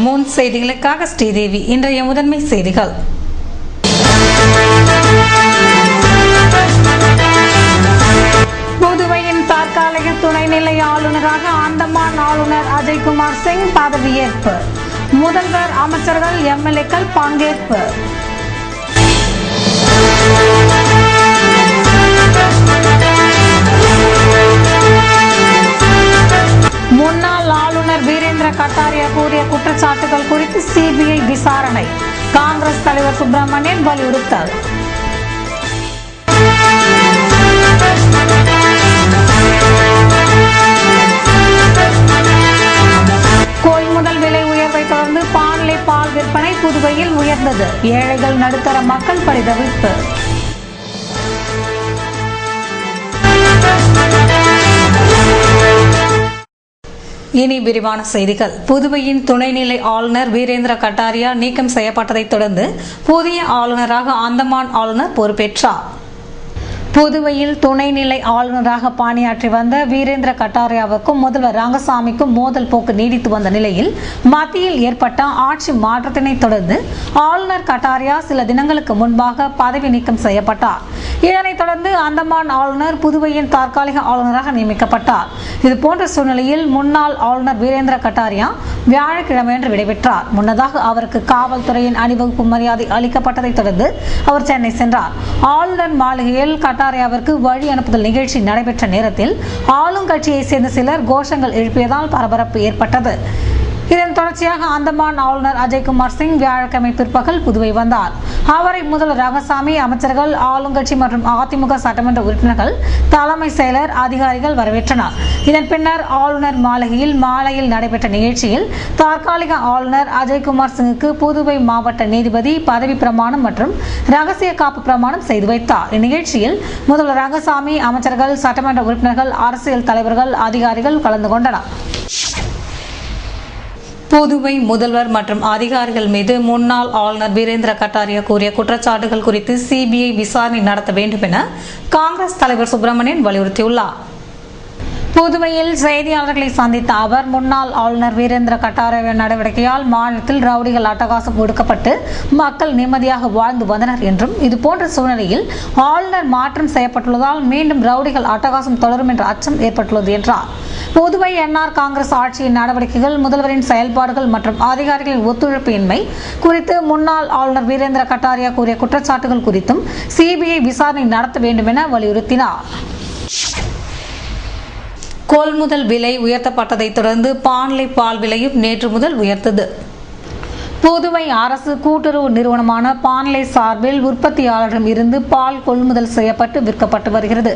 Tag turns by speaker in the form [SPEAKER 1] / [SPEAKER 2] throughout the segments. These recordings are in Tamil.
[SPEAKER 1] முன் செய்திகளுக்காக ஸ்ரீதேவி. இன்றைய முதன்மை செய்திகள். புதுவையின் தற்காலிக துணைநிலை ஆளுநராக அந்தமான் ஆளுநர் அஜய்குமார் சிங் பதவியேற்பு. முதல்வர், அமைச்சர்கள், எம்எல்ஏக்கள் பங்கேற்பு. முன்னாள் ஆளுநர் வீரேந்திர கட்டாரியா கூறிய குற்றச்சாட்டுகள் குறித்து சிபிஐ விசாரணை. காங்கிரஸ் தலைவர் சுப்பிரமணியன் வலியுறுத்தல். கொள்முதல் விலை உயர்வை தொடர்ந்து பாண்லே பால் விற்பனை புதுவையில் உயர்ந்தது. ஏழைகள், நடுத்தர மக்கள் பரிதவிப்பு. இனி விரிவான செய்திகள். புதுவையின் துணைநிலை ஆளுநர் வீரேந்திர கட்டாரியா நீக்கம் செய்யப்பட்டதைத் தொடர்ந்து புதிய ஆளுநராக அந்தமான் ஆளுநர் பொறுப்பேற்றார். புதுவையில் துணைநிலை ஆளுநராக பணியாற்றி வந்த வீரேந்திர கட்டாரியாவுக்கும் முதல்வர் ரங்கசாமிக்கும் மோதல் போக்கு நீடித்து வந்த நிலையில் மத்தியில் ஏற்பட்ட ஆட்சி மாற்றத்தினை தொடர்ந்து ஆளுநர் கட்டாரியா சில தினங்களுக்கு முன்பாக பதவி நீக்கம் செய்யப்பட்டார். இதனைத் தொடர்ந்து அந்தமான் ஆளுநர் புதுவையின் தற்காலிக ஆளுநராக நியமிக்கப்பட்டார். இதுபோன்ற சூழ்நிலையில் முன்னாள் ஆளுநர் வீரேந்திர கட்டாரியா வியாழக்கிழமையன்று விடைபெற்றார். முன்னதாக அவருக்கு காவல்துறையின் அணிவகுப்பு மரியாதை அளிக்கப்பட்டதைத் தொடர்ந்து அவர் சென்னை சென்றார். ஆளுநர் மாளிகையில் கட்டாரியாவிற்கு வழி அனுப்புதல் நிகழ்ச்சி நடைபெற்ற நேரத்தில் ஆளுங்கட்சியை சேர்ந்த சிலர் கோஷங்கள் எழுப்பியதால் பரபரப்பு ஏற்பட்டது. இதன் தொடர்ச்சியாக அந்தமான் ஆளுநர் அஜய்குமார் சிங் வியாழக்கிழமை பிற்பகல் புதுவை வந்தார். அவரை முதல்வர் ரங்கசாமி, அமைச்சர்கள், ஆளுங்கட்சி மற்றும் அதிமுக சட்டமன்ற உறுப்பினர்கள், தலைமை செயலர், அதிகாரிகள் வரவேற்றனர். இதன் பின்னர் ஆளுநர் மாளிகையில் மாலையில் நடைபெற்ற நிகழ்ச்சியில் தற்காலிக ஆளுநர் அஜய்குமார் சிங்குக்கு புதுவை மாவட்ட நீதிபதி பதவி பிரமாணம் மற்றும் ரகசிய காப்பு பிரமாணம் செய்து வைத்தார். இந்நிகழ்ச்சியில் முதல்வர் ரங்கசாமி, அமைச்சர்கள், சட்டமன்ற உறுப்பினர்கள், அரசியல் தலைவர்கள், அதிகாரிகள் கலந்து கொண்டனர். புதுவை முதல்வர் மற்றும் அதிகாரிகள் மீது முன்னாள் ஆளுநர் வீரேந்திர கட்டாரியா கூறிய குற்றச்சாட்டுகள் குறித்து சிபிஐ விசாரணை நடத்த வேண்டும் என காங்கிரஸ் தலைவர் சுப்பிரமணியன் வலியுறுத்தியுள்ளார். புதுவையில் செய்தியாளர்களை சந்தித்த அவர், முன்னாள் ஆளுநர் வீரேந்திர கட்டாரியாவின் நடவடிக்கையால் மாநிலத்தில் ரவுடிகள் அட்டகாசம் ஒடுக்கப்பட்டு மக்கள் நிம்மதியாக வாழ்ந்து வந்தனர் என்றும், இதுபோன்ற சூழ்நிலையில் ஆளுநர் மாற்றம் செய்யப்பட்டுள்ளதால் மீண்டும் ரவுடிகள் அட்டகாசம் தொடரும் என்ற அச்சம் ஏற்பட்டுள்ளது என்றார். புதுவை என்ஆர் காங்கிரஸ் ஆட்சியின் நடவடிக்கைகள், முதல்வரின் செயல்பாடுகள் மற்றும் அதிகாரிகளின் ஒத்துழைப்பு இன்மை குறித்து முன்னாள் ஆளுநர் வீரேந்திர கட்டாரியா கூறிய குற்றச்சாட்டுகள் குறித்தும் சிபிஐ விசாரணை நடத்த வேண்டும் என வலியுறுத்தினார். கொள்முதல் விலை உயர்த்தப்பட்டதைத் தொடர்ந்து பாண்லே பால் விலையும் நேற்று முதல் உயர்ந்தது. புதுவை அரசு கூட்டுறவு நிறுவனமான பாண்லே சார்பில் உற்பத்தியாளரிடம் இருந்து பால் கொள்முதல் செய்யப்பட்டு விற்கப்பட்டு வருகிறது.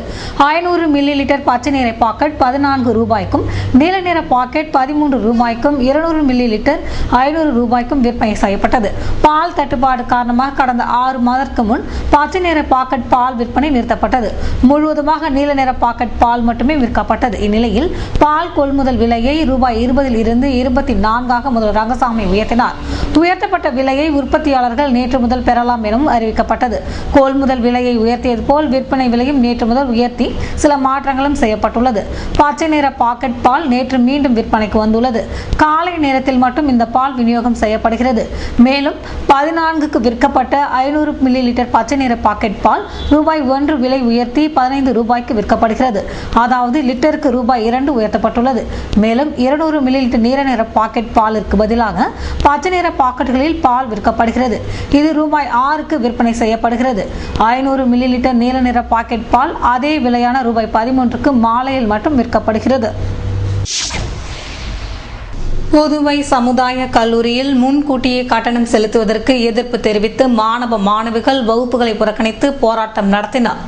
[SPEAKER 1] 500 மில்லி லிட்டர் பச்சை நிற பாக்கெட் 14 ரூபாய்க்கும், நீல நிற பாக்கெட் 13 ரூபாய்க்கும், 200 மில்லி லிட்டர் 500 ரூபாய்க்கும் விற்பனை செய்யப்பட்டது. பால் தட்டுப்பாடு காரணமாக கடந்த 6 மாதத்திற்கு முன் பச்சை நிற பாக்கெட் பால் விற்பனை நிறுத்தப்பட்டது. முழுவதுமாக நீல நிற பாக்கெட் பால் மட்டுமே விற்கப்பட்டது. இந்நிலையில் பால் கொள்முதல் விலையை ரூபாய் 20 இருந்து 24 முதல்வர் ரங்கசாமி உயர்த்தினார். உயர்த்தப்பட்ட விலையை உற்பத்தியாளர்கள் நேற்று முதல் பெறலாம் எனவும் அறிவிக்கப்பட்டது. கொள்முதல் விலையை உயர்த்தியது போல் விற்பனை விலையும் நேற்று முதல் உயர்த்தி சில மாற்றங்களும் செய்யப்பட்டுள்ளது. பச்சை நிற பாக்கெட் பால் நேற்று மீண்டும் விற்பனைக்கு வந்துள்ளது. காலை நேரத்தில் மட்டும் இந்த பால் விநியோகம் செய்யப்படுகிறது. மேலும் 14க்கு விற்கப்பட்ட 500 மில்லி லிட்டர் பச்சை நிற பாக்கெட் பால் ரூபாய் 1 விலை உயர்த்தி 15 ரூபாய்க்கு விற்கப்படுகிறது. அதாவது லிட்டருக்கு ரூபாய் 2 உயர்த்தப்பட்டுள்ளது. மேலும் 200 மில்லி லிட்டர் நீல நிற பாக்கெட் பாலிற்கு பதிலாக பச்சை நிற பாக்கெட்டுகளில் பால் விற்கப்படுகிறது. இது ரூபாய் 6க்கு விற்பனை செய்யப்படுகிறது. 500 மில்லி லிட்டர் நீல நிற பாக்கெட் பால் அதே விலையான ரூபாய் 13க்கு மாலையில் மட்டும் விற்கப்படுகிறது. புதுவை சமுதாய கல்லூரியில் முன்கூட்டியே கட்டணம் செலுத்துவதற்கு எதிர்ப்பு தெரிவித்து மாணவ மாணவிகள் வகுப்புகளை புறக்கணித்து போராட்டம் நடத்தினர்.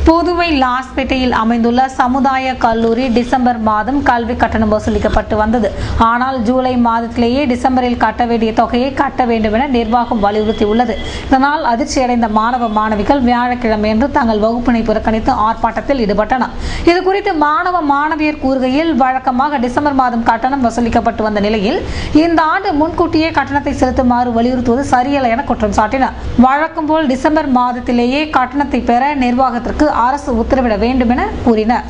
[SPEAKER 1] புதுவை லாஸ்பேட்டையில் அமைந்துள்ள சமுதாய கல்லூரி டிசம்பர் மாதம் கல்வி கட்டணம் வசூலிக்கப்பட்டு வந்தது. ஆனால் ஜூலை மாதத்திலேயே டிசம்பரில் கட்ட வேண்டிய தொகையை கட்ட வேண்டும் என நிர்வாகம் வலியுறுத்தியுள்ளது. இதனால் அதிர்ச்சியடைந்த மாணவ மாணவிகள் வியாழக்கிழமையன்று தங்கள் வகுப்பினை புறக்கணித்து ஆர்ப்பாட்டத்தில் ஈடுபட்டனர். இதுகுறித்து மாணவ மாணவியர் கூறுகையில், வழக்கமாக டிசம்பர் மாதம் கட்டணம் வசூலிக்கப்பட்டு வந்த நிலையில் இந்த ஆண்டு முன்கூட்டியே கட்டணத்தை செலுத்துமாறு வலியுறுத்துவது சரியல்ல என குற்றம் சாட்டினர். வழக்கம் போல் டிசம்பர் மாதத்திலேயே கட்டணத்தை பெற நிர்வாகத்திற்கு அரசு உத்தரவிட வேண்டும் என கூறினர்.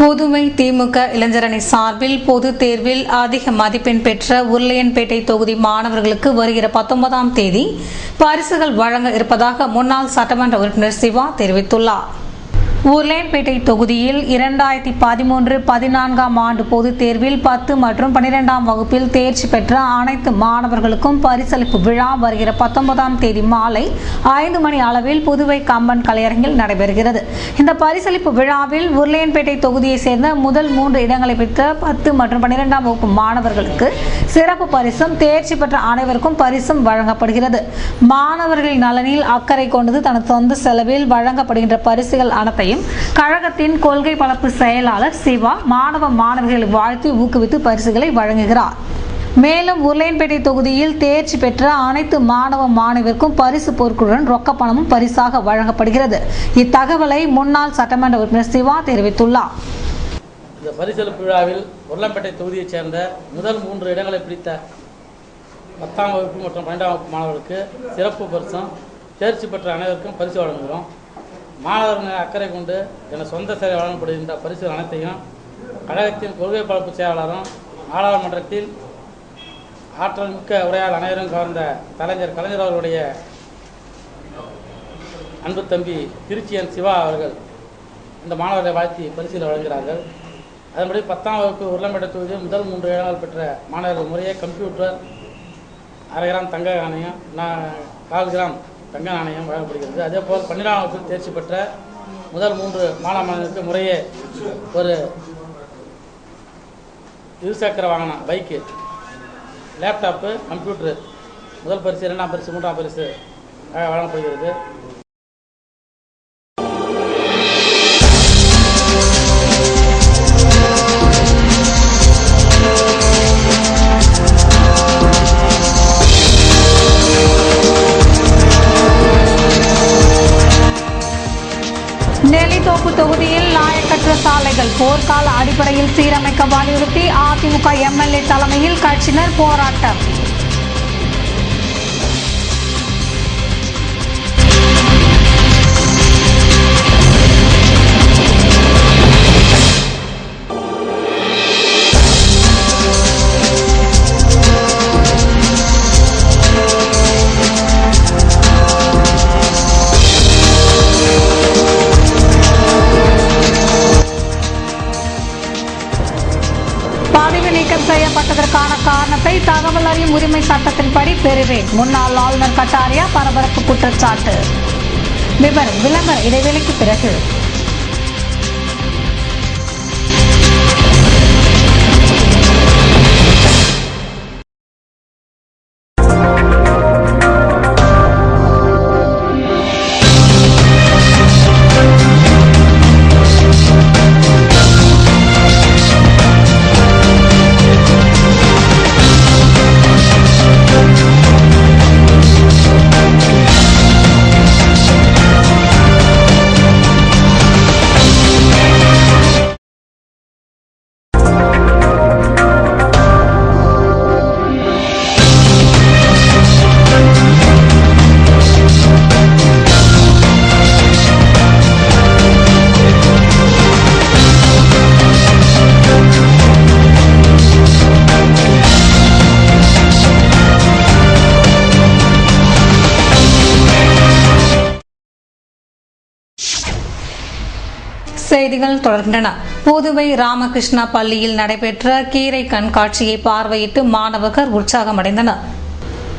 [SPEAKER 1] புதுவை திமுக இளைஞரணி சார்பில் பொதுத் தேர்வில் அதிக மதிப்பெண் பெற்ற உருளையன்பேட்டை தொகுதி மாணவர்களுக்கு வருகிற 19ஆம் தேதி பரிசுகள் வழங்க இருப்பதாக முன்னாள் சட்டமன்ற உறுப்பினர் சிவா தெரிவித்துள்ளார். உருளையன்பேட்டை தொகுதியில் 2013-14ஆம் ஆண்டு பொதுத் தேர்வில் 10 மற்றும் 12ஆம் வகுப்பில் தேர்ச்சி பெற்ற அனைத்து மாணவர்களுக்கும் பரிசளிப்பு விழா வருகிற 19ஆம் தேதி மாலை 5 மணி அளவில் புதுவை கம்பன் கலையரங்கில் நடைபெறுகிறது. இந்த பரிசளிப்பு விழாவில் உருளையன்பேட்டை தொகுதியை சேர்ந்த முதல் 3 இடங்களை பெற்ற 10 மற்றும் 12ஆம் வகுப்பு மாணவர்களுக்கு சிறப்பு பரிசும், தேர்ச்சி பெற்ற அனைவருக்கும் பரிசும் வழங்கப்படுகிறது. மாணவர்களின் நலனில் அக்கறை கொண்டது தனது சொந்த செலவில் வழங்கப்படுகின்ற பரிசுகள் அனைத்தையும் கழகத்தின் கொள்கை பரப்பு செயலாளர் சிவா மாணவ மாணவிகளை வாழ்த்தி ஊக்குவித்து பரிசுகளை வழங்குகிறார். மேலும் உருளையன்பேட்டை தொகுதியில் தேர்ச்சி பெற்ற அனைத்து மாணவ மாணவியருக்கும் பரிசு பொருட்களுடன் ரொக்க பணமும் பரிசாக வழங்கப்படுகிறது. இத்தகவலை முன்னாள் சட்டமன்ற உறுப்பினர் சிவா தெரிவித்துள்ளார்.
[SPEAKER 2] இந்த பரிசளிப்பு விழாவில் உருளையன்பேட்டை தொகுதியைச் சேர்ந்த முதல் 3 இடங்களை பிடித்த 10ஆம் வகுப்பு மற்றும் 12ஆம் வகுப்பு மாணவர்களுக்கு சிறப்பு பரிசும், தேர்ச்சி பெற்ற அனைவருக்கும் பரிசு வழங்குகிறோம். மாணவர்கள் அக்கறை கொண்டு என சொந்த சேவை வழங்கப்படுகின்ற பரிசுகள் அனைத்தையும் கழகத்தின் கொள்கை பரப்பு செயலாளரும் நாடாளுமன்றத்தில் ஆற்றல் மிக்க உரையால் அனைவரும் கவர்ந்த கலைஞர் அவர்களுடைய அன்பு தம்பி திருச்சியன் சிவா அவர்கள் இந்த மாணவர்களை வாழ்த்தி பரிசுகளை வழங்குகிறார்கள். அதன்படி 10ஆம் வகுப்பு உருளையன்பேட்டை தொகுதியில் முதல் 3 இடங்கள் பெற்ற மாணவர்கள் முறையே கம்ப்யூட்டர், 1/2 கிராம் தங்க நாணயம், 4 கிராம் தங்க நாணயம் வழங்கப்படுகிறது. அதேபோல் 12ஆம் வகுப்பில் தேர்ச்சி பெற்ற முதல் 3 மாணவர்களுக்கு முறையே ஒரு இருசக்கர வாகனம், பைக்கு, லேப்டாப்பு, கம்ப்யூட்டரு முதல் பரிசு, 2ஆம் பரிசு, 3ஆம் பரிசு வழங்கப்படுகிறது.
[SPEAKER 1] நெல்லித்தோப்பு தொகுதியில் லாயக்கற்ற சாலைகள் போர்க்கால அடிப்படையில் சீரமைக்க வலியுறுத்தி அதிமுக எம்எல்ஏ தலைமையில் கட்சியினர் போராட்டம். நீக்கம் செய்யப்பட்டதற்கான காரணத்தை தகவல் அறியும் உரிமை சட்டத்தின்படி பெறுவேன். முன்னாள் ஆளுநர் கட்டாரியா பரபரப்பு குற்றச்சாட்டு. விளம்பர இடைவேளைக்கு பிறகு. செய்திகள் தொடர்கின்றன. புதுவை ராமகிருஷ்ணா பள்ளியில் நடைபெற்ற கீரை கண்காட்சியை பார்வையிட்டு மாணவர்கள் உற்சாகமடைந்தனர்.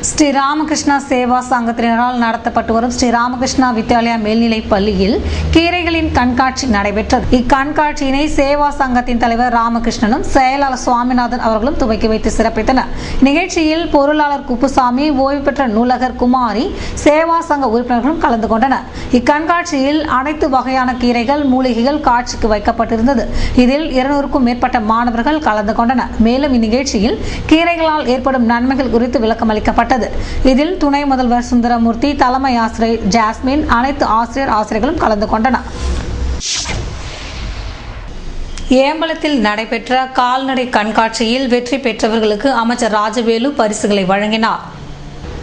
[SPEAKER 1] ஸ்ரீ ராமகிருஷ்ணா சேவா சங்கத்தினரால் நடத்தப்பட்டு வரும் ஸ்ரீ ராமகிருஷ்ணா வித்யாலயா மேல்நிலைப் பள்ளியில் கீரைகளின் கண்காட்சி நடைபெற்றது. இக்கண்காட்சியினை சேவா சங்கத்தின் தலைவர் ராமகிருஷ்ணனும் செயலாளர் சுவாமிநாதன் அவர்களும் துவக்கி வைத்து சிறப்பித்தனர். நிகழ்ச்சியில் பொருளாளர் குப்புசாமி, ஓய்வு பெற்ற நூலகர் குமாரி, சேவா சங்க உறுப்பினர்களும் கலந்து கொண்டனர். இக்கண்காட்சியில் அனைத்து வகையான கீரைகள், மூலிகைகள் காட்சிக்கு வைக்கப்பட்டிருந்தது. இதில் 200க்கும் மேற்பட்ட மாணவர்கள் கலந்து கொண்டனர். மேலும் இந்நிகழ்ச்சியில் கீரைகளால் ஏற்படும் நன்மைகள் குறித்து விளக்கம் அளிக்கப்பட்டது. இதில் துணை முதல்வர் சுந்தரமூர்த்தி, தலைமை ஆசிரியர் ஜாஸ்மின், அனைத்து ஆசிரியர்களும் கலந்து கொண்டனர். ஏம்பலத்தில் நடைபெற்ற கால்நடை கண்காட்சியில் வெற்றி பெற்றவர்களுக்கு அமைச்சர் ராஜவேலு பரிசுகளை வழங்கினார்.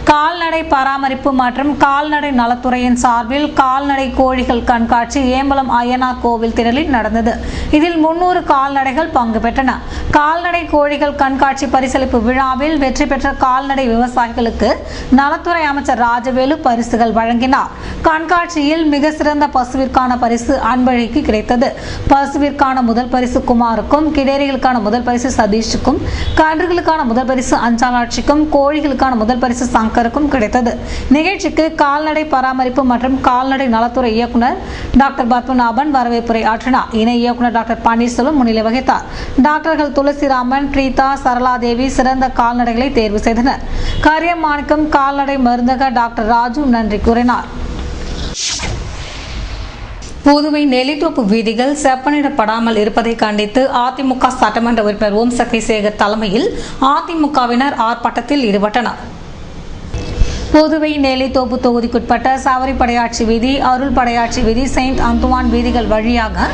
[SPEAKER 1] கால்நடை பராமரிப்பு மற்றும் கால்நடை நலத்துறையின் சார்பில் கால்நடை கோழிகள் கண்காட்சி ஏம்பலம் அய்யனார் கோவில் திடலில் நடந்தது. இதில் 300 கால்நடைகள் பங்கு பெற்றன. கால்நடை கோழிகள் கண்காட்சி பரிசளிப்பு விழாவில் வெற்றி பெற்ற கால்நடை விவசாயிகளுக்கு நலத்துறை அமைச்சர் ராஜவேலு பரிசுகள் வழங்கினார். கண்காட்சியில் மிக சிறந்த பசுவிற்கான பரிசு அன்பழிக்கு கிடைத்தது. பசுவிற்கான முதல் பரிசு குமாருக்கும், கிடேரிகளுக்கான முதல் பரிசு சதீஷுக்கும், கன்றுகளுக்கான முதல் பரிசு அஞ்சாலாட்சிக்கும், கோழிகளுக்கான முதல் பரிசு சங்கருக்கும் கிடைத்தது. நிகழ்ச்சிக்கு கால்நடை பராமரிப்பு மற்றும் கால்நடை நலத்துறை இயக்குனர் டாக்டர் பத்மநாபன் வரவேற்புரை ஆற்றினார். இணை இயக்குனர் டாக்டர் பன்னீர்செல்வம் முன்னிலை வகித்தார். டாக்டர்கள் துளசிராமன், பிரீதா, சரளாதேவி சிறந்த கால்நடைகளை தேர்வு செய்தனர். கரியமாணிக்கம் கால்நடை மருந்தக டாக்டர் ராஜு நன்றி கூறினார். புதுவை நெல்லித்தோப்பு வீதிகள் செப்பனிடப்படாமல் இருப்பதை கண்டித்து அதிமுக சட்டமன்ற உறுப்பினர் ஓம் சக்தி சேகர் தலைமையில் அதிமுகவினர் ஆர்ப்பாட்டத்தில் ஈடுபட்டனர். புதுவை நெல்லித்தோப்பு தொகுதிக்குட்பட்ட சவரிப்படையாட்சி வீதி, அருள் படையாட்சி வீதி, செயின்ட் அந்துவான் வீதிகள் வழியாக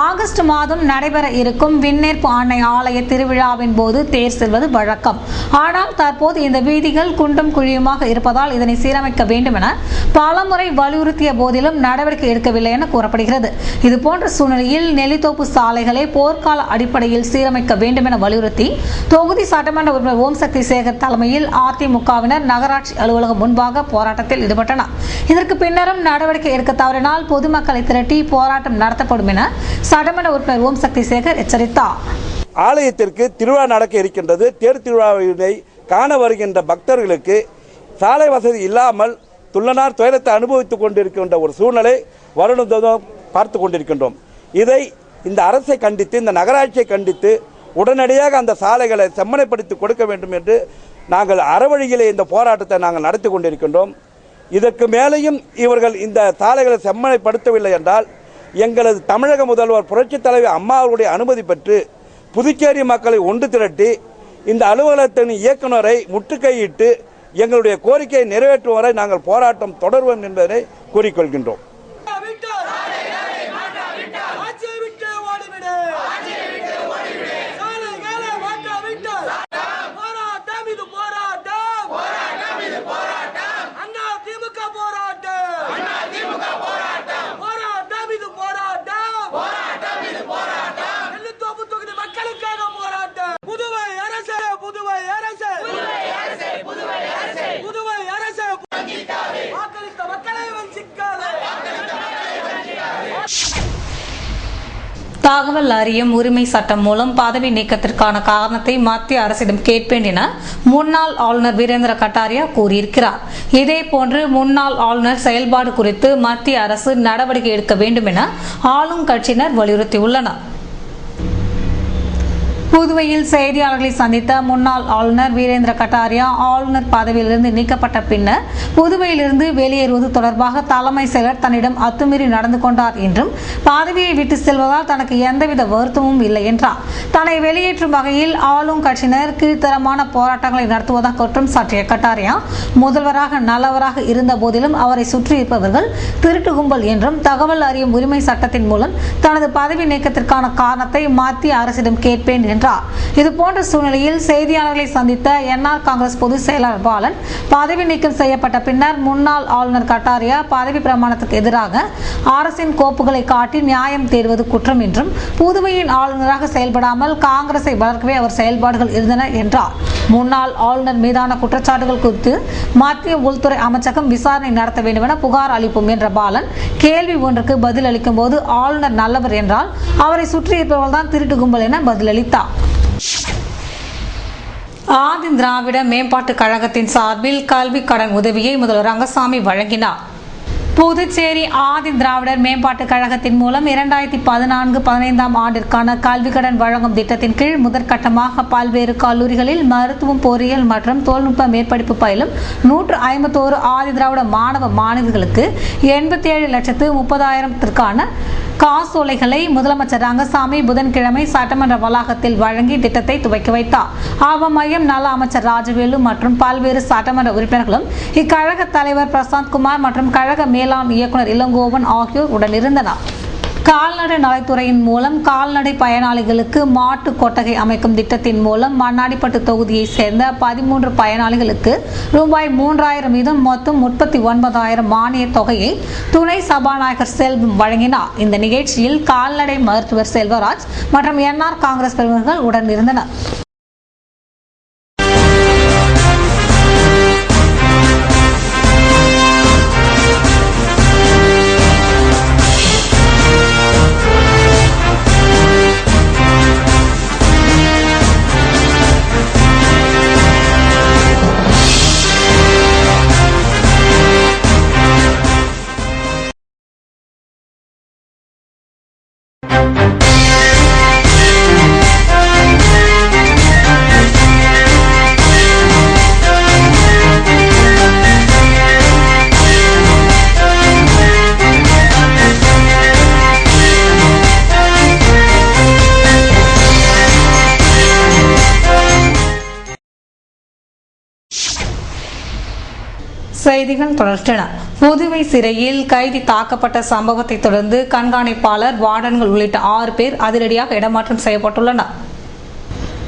[SPEAKER 1] ஆகஸ்ட் மாதம் நடைபெற இருக்கும் விண்ணேற்பு அன்னை ஆலய திருவிழாவின் போது தேர் செல்வது வழக்கம். ஆனால் தற்போது இந்த வீதிகள் குண்டும் குழியுமாக இருப்பதால் இதனை சீரமைக்க வேண்டும் என பலமுறை வலியுறுத்திய போதிலும் நடவடிக்கை எடுக்கவில்லை என கூறப்படுகிறது. இதுபோன்ற சூழ்நிலையில் நெல்லித்தோப்பு சாலைகளை போர்க்கால அடிப்படையில் சீரமைக்க வேண்டும் என வலியுறுத்தி தொகுதி சட்டமன்ற உறுப்பினர் ஓம் சக்தி சேகர் தலைமையில் அதிமுகவினர் நகராட்சி அலுவலகம் முன்பாக போராட்டத்தில் ஈடுபட்டனர். இதற்கு பின்னரும் நடவடிக்கை எடுக்க தவறினால் பொதுமக்களை திரட்டி போராட்டம் நடத்தப்படும் என சட்டமன்ற உறுப்பினர் ஓம் சக்தி சேகர் எச்சரித்தார்.
[SPEAKER 3] ஆலயத்திற்கு திருவிழா நடக்க இருக்கின்றது. தேர் திருவிழாவினை காண வருகின்ற பக்தர்களுக்கு சாலை வசதி இல்லாமல் துள்ளனார் துயரத்தை அனுபவித்துக் கொண்டிருக்கின்ற ஒரு சூழ்நிலை வருடம் பார்த்து கொண்டிருக்கின்றோம். இதை இந்த அரசை கண்டித்து, இந்த நகராட்சியை கண்டித்து உடனடியாக அந்த சாலைகளை செம்மனைப்படுத்தி கொடுக்க வேண்டும் என்று நாங்கள் அறவழியிலே இந்த போராட்டத்தை நாங்கள் நடத்தி கொண்டிருக்கின்றோம். இதற்கு மேலேயும் இவர்கள் இந்த சாலைகளை செம்மனைப்படுத்தவில்லை என்றால் எங்களது தமிழக முதல்வர் புரட்சித் தலைவர் அம்மா அவர்களுடைய அனுமதி பெற்று புதுச்சேரி மக்களை ஒன்று திரட்டி இந்த அலுவலகத்தின் இயக்குநரை முற்றுகையிட்டு எங்களுடைய கோரிக்கையை நிறைவேற்றும் வரை நாங்கள் போராட்டம் தொடர்வோம் என்பதை கூறிக்கொள்கின்றோம்.
[SPEAKER 1] தகவல் அறியும் உரிமை சட்டம் மூலம் பதவி நீக்கத்திற்கான காரணத்தை மத்திய அரசிடம் கேட்பேன் என முன்னாள் ஆளுநர் வீரேந்திர கட்டாரியா கூறியிருக்கிறார். இதேபோன்று முன்னாள் ஆளுநர் செயல்பாடு குறித்து மத்திய அரசு நடவடிக்கை எடுக்க வேண்டும் என ஆளும் கட்சியினர் வலியுறுத்தியுள்ளனர். புதுவையில் செய்தியாளர்களை சந்தித்த முன்னாள் ஆளுநர் வீரேந்திர கட்டாரியா ஆளுநர் பதவியிலிருந்து நீக்கப்பட்ட பின்னர் புதுவையிலிருந்து வெளியேறுவது தொடர்பாக தலைமை செயலர் தன்னிடம் அத்துமீறி நடந்து கொண்டார் என்றும் பதவியை விட்டு செல்வதால் தனக்கு எந்தவித வருத்தமும் இல்லை என்றார். தன்னை வெளியேற்றும் வகையில் ஆளும் கட்சியினர் கீழ்த்தரமான போராட்டங்களை நடத்துவதாக குற்றம் சாட்டிய கட்டாரியா முதல்வராக நல்லவராக இருந்த போதிலும் அவரை சுற்றியிருப்பவர்கள் திருட்டு கும்பல் என்றும் தகவல் அறியும் உரிமை சட்டத்தின் மூலம் தனது பதவி நீக்கத்திற்கான காரணத்தை மத்திய அரசிடம் கேட்பேன் என்றார். இதுபோன்ற சூழ்நிலையில் செய்தியாளர்களை சந்தித்த என்ஆர் காங்கிரஸ் பொதுச் செயலாளர் பாலன் பதவி நீக்கம் செய்யப்பட்ட பின்னர் முன்னாள் ஆளுநர் கட்டாரியா பதவி பிரமாணத்துக்கு எதிராக அரசின் கோப்புகளை காட்டி நியாயம் தேடுவது குற்றம் என்றும் புதுவையின் ஆளுநராக செயல்படாமல் காங்கிரஸை வளர்க்கவே அவர் செயல்பாடுகள் இருந்தன என்றார். முன்னாள் ஆளுநர் மீதான குற்றச்சாட்டுகள் குறித்து மத்திய உள்துறை அமைச்சகம் விசாரணை நடத்த வேண்டும் என புகார் அளிப்போம் என்ற பாலன் கேள்வி ஒன்றுக்கு பதில் அளிக்கும் போது ஆளுநர் நல்லவர் என்றால் அவரை சுற்றியிருப்பவர்கள் தான் திருட்டு கும்பல் என பதிலளித்தார். ஆதி திராவிட மேம்பாட்டு கழகத்தின் சார்பில் கல்வி கடன் உதவியை முதல்வர் ரங்கசாமி வழங்கினார். புதுச்சேரி ஆதி திராவிடர் மேம்பாட்டு கழகத்தின் மூலம் 2014-15 ஆண்டிற்கான கல்வி கடன் வழங்கும் திட்டத்தின் கீழ் முதற்கட்டமாக பல்வேறு கல்லூரிகளில் மருத்துவம், பொறியியல் மற்றும் தொழில்நுட்ப மேற்படிப்பு பயிலும் 151 ஆதி திராவிட மாணவ மாணவிகளுக்கு 87,30,000 காசோலைகளை முதலமைச்சர் ரங்கசாமி புதன்கிழமை சட்டமன்ற வளாகத்தில் வழங்கி திட்டத்தை துவக்கி வைத்தார். மையம் நல அமைச்சர் ராஜவேலு மற்றும் பல்வேறு சட்டமன்ற உறுப்பினர்களும் இக்கழக தலைவர் பிரசாந்த் குமார் மற்றும் கழக மேலாண் இயக்குநர் இளங்கோவன் ஆகியோர் உடனிருந்தனர். கால்நடை நலத்துறையின் மூலம் கால்நடை பயனாளிகளுக்கு மாட்டு கொட்டகை அமைக்கும் திட்டத்தின் மூலம் மண்ணாடிப்பட்டு தொகுதியை சேர்ந்த 13 பயனாளிகளுக்கு ரூபாய் 3000 வீதம் மொத்தம் 39,000 மானிய தொகையை துணை சபாநாயகர் செல்வம் வழங்கினார். இந்த நிகழ்ச்சியில் கால்நடை மருத்துவர் செல்வராஜ் மற்றும் என்ஆர் காங்கிரஸ் பிரமுகர்கள் உடன் இருந்தனர். செய்திகள் தொடர்ந்தன. புதுவை சிறையில் கைதி தாக்கப்பட்ட சம்பவத்தை தொடர்ந்து கண்காணிப்பாளர், வார்டன்கள் உள்ளிட்ட 6 பேர் அதிரடியாக இடமாற்றம் செய்யப்பட்டுள்ளனர்.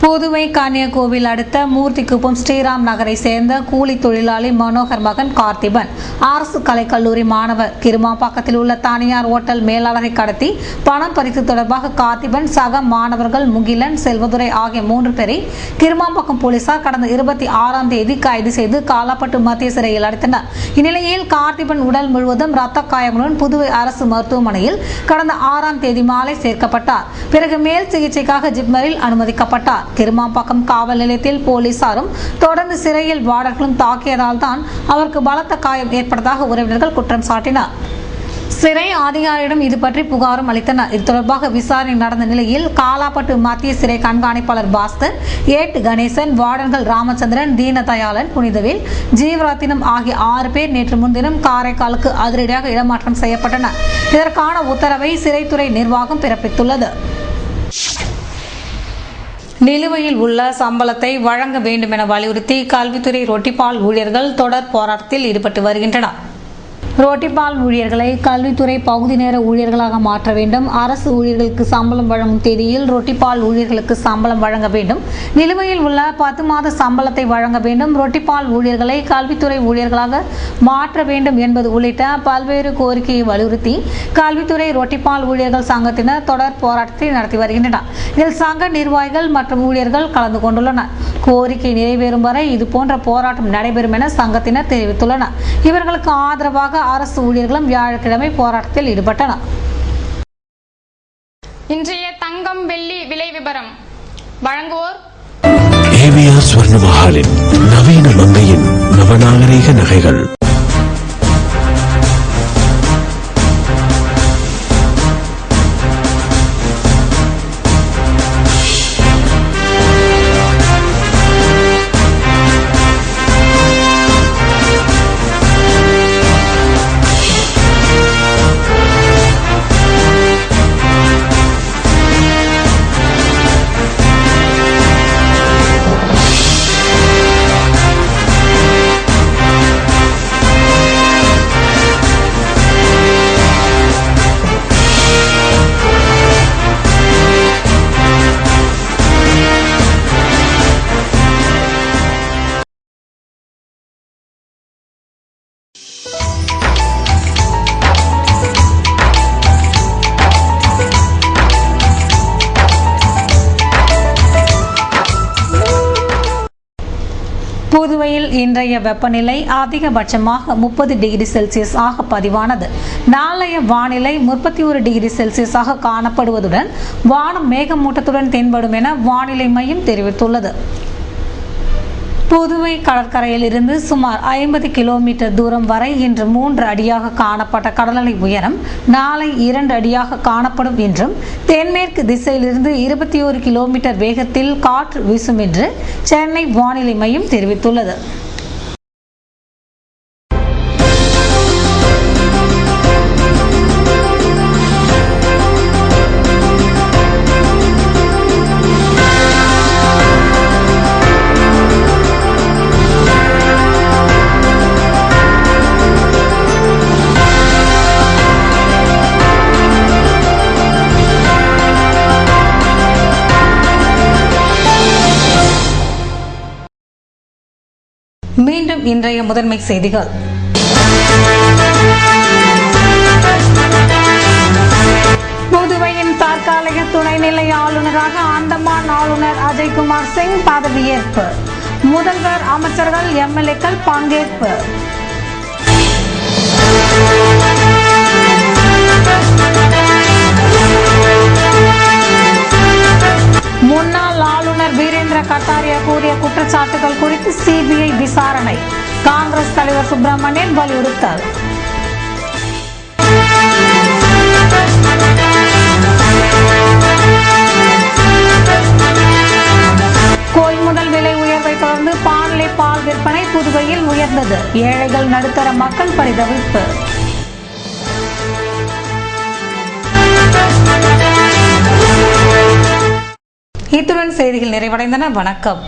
[SPEAKER 1] புதுவை கன்னியாகோவில் அடுத்த மூர்த்திக்குப்பம் ஸ்ரீராம் நகரை சேர்ந்த கூலி தொழிலாளி மனோகர் மகன் கார்த்திபன் அரசு கலைக்கல்லூரி மாணவர். கிருமாம்பாக்கத்தில் உள்ள தனியார் ஓட்டல் மேலாளரை கடத்தி பணம் பறித்து தொடர்பாக கார்த்திபன் சக மாணவர்கள் முகிலன், செல்வதுரை ஆகிய 3 பேரை கிருமாம்பாக்கம் போலீசார் கடந்த 26ஆம் தேதி கைது செய்து காலாப்பட்டு மத்திய சிறையில் அடைத்தனர். இந்நிலையில் கார்த்திபன் உடல் முழுவதும் ரத்த காயங்களுடன் புதுவை அரசு மருத்துவமனையில் கடந்த 6ஆம் தேதி மாலை சேர்க்கப்பட்டார். பிறகு மேல் சிகிச்சைக்காக ஜிப்மரில் அனுமதிக்கப்பட்டார். கிருமாம்பாக்கம் காவல் நிலையத்தில் போலீசாரும் தொடர்ந்து சிறையில் வார்டர்களும் தாக்கியதால் தான் அவருக்கு பலத்த காயம் ஏற்பட்டதாக உறவினர்கள் குற்றம் சாட்டினர். சிறை அதிகாரியிடம் இது பற்றி புகாரும் அளித்தனர். இது தொடர்பாக விசாரணை நடந்த நிலையில் காலாப்பட்டு மத்திய சிறை கண்காணிப்பாளர் பாஸ்கர், ஏட்டு கணேசன், வார்டன்கள் ராமச்சந்திரன், தீனதயாளன், புனிதவேல், ஜீவரத்தினம் ஆகிய 6 பேர் நேற்று முன்தினம் காரைக்காலுக்கு அதிரடியாக இடமாற்றம் செய்யப்பட்டனர். இதற்கான உத்தரவை சிறைத்துறை நிர்வாகம் பிறப்பித்துள்ளது. நிலுவையில் உள்ள சம்பளத்தை வழங்க வேண்டும் என வலியுறுத்தி கல்வித்துறை ரொட்டிப்பால் ஊழியர்கள் தொடர் போராட்டத்தில் ஈடுபட்டு வருகின்றனர். ரோட்டிப்பால் ஊழியர்களை கல்வித்துறை பகுதி நேர ஊழியர்களாக மாற்ற வேண்டும். அரசு ஊழியர்களுக்கு சம்பளம் வழங்கும் தேதியில் ரொட்டிப்பால் ஊழியர்களுக்கு சம்பளம் வழங்க வேண்டும். நிலுவையில் உள்ள 10 மாத சம்பளத்தை வழங்க வேண்டும். ரொட்டிப்பால் ஊழியர்களை கல்வித்துறை ஊழியர்களாக மாற்ற வேண்டும் என்பது உள்ளிட்ட பல்வேறு கோரிக்கையை வலியுறுத்தி கல்வித்துறை ரொட்டிப்பால் ஊழியர்கள் சங்கத்தினர் தொடர் போராட்டத்தை நடத்தி வருகின்றனர். இதில் சங்க நிர்வாகிகள் மற்றும் ஊழியர்கள் கலந்து கொண்டுள்ளனர். கோரிக்கை நிறைவேறும் வரை இதுபோன்ற போராட்டம் நடைபெறும் என சங்கத்தினர் தெரிவித்துள்ளனர். இவர்களுக்கு ஆதரவாக அரசு ஊழியர்களும் வியாழக்கிழமை போராட்டத்தில் ஈடுபட்டனர்.
[SPEAKER 4] இன்றைய தங்கம் வெள்ளி விலை விபரம் வழங்குவோர்
[SPEAKER 5] ஏவிஆர் ஸ்வர்ண மஹாலின் நவீன மங்கையின் நவநாகரீக நகைகள்.
[SPEAKER 1] புதுவையில் இன்றைய வெப்பநிலை அதிகபட்சமாக 30 டிகிரி செல்சியஸ் ஆக பதிவானது. நாளைய வானிலை 31 டிகிரி செல்சியஸ் ஆக காணப்படுவதுடன் வானம் மேகமூட்டத்துடன் தென்படும் என வானிலை மையம் தெரிவித்துள்ளது. புதுவை கடற்கரையில் இருந்து சுமார் 50 கிலோமீட்டர் தூரம் வரை இன்று 3 அடியாக காணப்பட்ட கடலலை உயரம் நாளை 2 அடியாக காணப்படும் என்றும், தென்மேற்கு திசையிலிருந்து 21 கிலோமீட்டர் வேகத்தில் காற்று வீசும் என்று சென்னை வானிலை மையம் தெரிவித்துள்ளது. மீண்டும் இன்றைய முதன்மை செய்திகள். புதுவையின் தற்காலிக துணைநிலை ஆளுநராக அந்தமான் ஆளுநர் அஜய்குமார் சிங் பதவியேற்பு. முதல்வர், அமைச்சர்கள், எம்எல்ஏக்கள் பங்கேற்பு. முன்னாள் ஆளுநர் வீரேந்திர கட்டாரியா கூறிய குற்றச்சாட்டுகள் குறித்து சிபிஐ விசாரணை. காங்கிரஸ் தலைவர் சுப்பிரமணியன் வலியுறுத்தல். கொள்முதல் விலை உயர்வை தொடர்ந்து பாண்லே பால் விற்பனை புதுவையில் உயர்ந்தது. ஏழைகள், நடுத்தர மக்கள் பரிதவிப்பு. இத்துடன் செய்திகள் நிறைவடைந்தன. வணக்கம்.